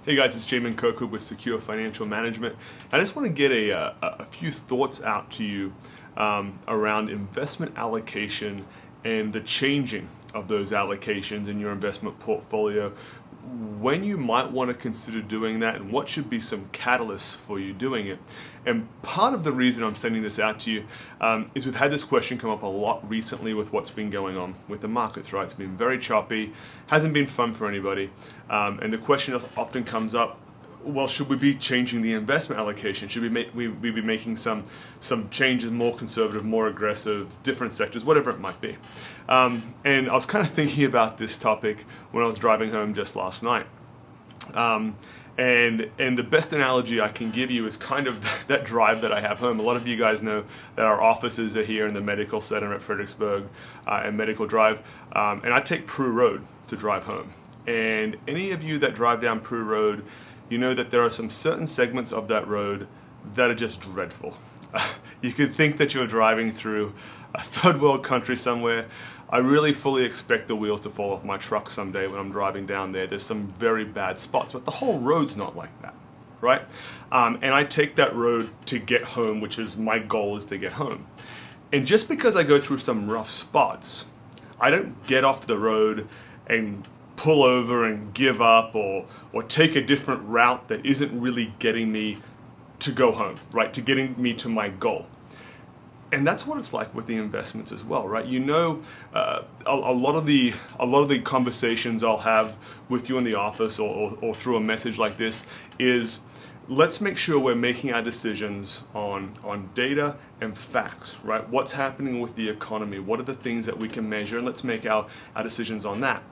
Hey guys, it's Jamin Kirkwood with Secure Financial Management. I just want to get a few thoughts out to you around investment allocation and the changing of those allocations in your investment portfolio, when you might want to consider doing that and what should be some catalysts for you doing it. And part of the reason I'm sending this out to you is we've had this question come up a lot recently with what's been going on with the markets, right? It's been very choppy, hasn't been fun for anybody. And the question often comes up, well, should we be changing the investment allocation? Should we be making some changes, more conservative, more aggressive, different sectors, whatever it might be? And I was kind of thinking about this topic when I was driving home just last night. And the best analogy I can give you is kind of that drive that I have home. A lot of you guys know that our offices are here in the medical center at Fredericksburg and Medical Drive. And I take Prue Road to drive home. And any of you that drive down Prue Road, you know that there are some certain segments of that road that are just dreadful. You could think that you're driving through a third world country somewhere. I really fully expect the wheels to fall off my truck someday when I'm driving down there. There's some very bad spots, but the whole road's not like that, right? And I take that road to get home, which is my goal, is to get home. And just because I go through some rough spots, I don't get off the road and pull over and give up or take a different route that isn't really getting me to go home, right? To getting me to my goal. And that's what it's like with the investments as well, right? You know, a lot of the conversations I'll have with you in the office or through a message like this is, let's make sure we're making our decisions on data and facts, right? What's happening with the economy? What are the things that we can measure? And let's make our decisions on that.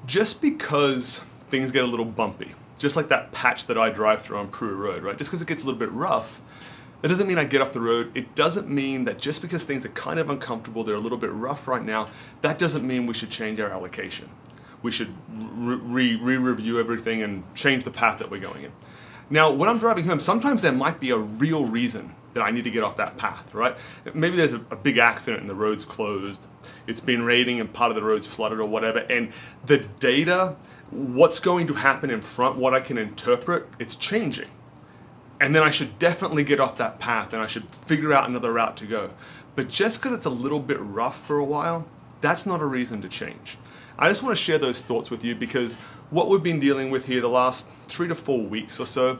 Just because things get a little bumpy, just like that patch that I drive through on Prue Road, right? Just because it gets a little bit rough, that doesn't mean I get off the road. It doesn't mean that just because things are kind of uncomfortable, they're a little bit rough right now, that doesn't mean we should change our allocation. We should re-review everything and change the path that we're going in. Now, when I'm driving home, sometimes there might be a real reason that I need to get off that path, right? Maybe there's a big accident and the road's closed. It's been raining and part of the road's flooded or whatever. And the data, what's going to happen in front, what I can interpret, it's changing. And then I should definitely get off that path and I should figure out another route to go. But just because it's a little bit rough for a while, that's not a reason to change. I just want to share those thoughts with you because what we've been dealing with here the last 3 to 4 weeks or so,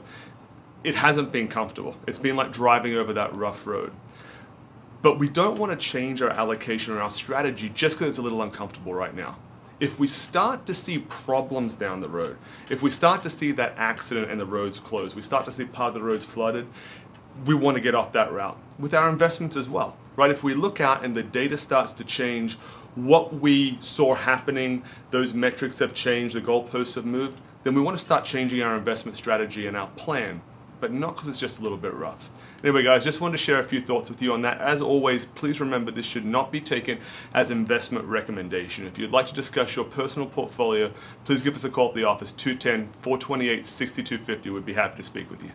it hasn't been comfortable. It's been like driving over that rough road. But we don't want to change our allocation or our strategy just because it's a little uncomfortable right now. If we start to see problems down the road, if we start to see that accident and the road's closed, we start to see part of the road's flooded, we want to get off that route. With our investments as well, right? If we look out and the data starts to change, what we saw happening, those metrics have changed, the goalposts have moved, then we want to start changing our investment strategy and our plan, but not because it's just a little bit rough. Anyway guys, just wanted to share a few thoughts with you on that. As always, please remember this should not be taken as investment recommendation. If you'd like to discuss your personal portfolio, please give us a call at the office, 210-428-6250. We'd be happy to speak with you.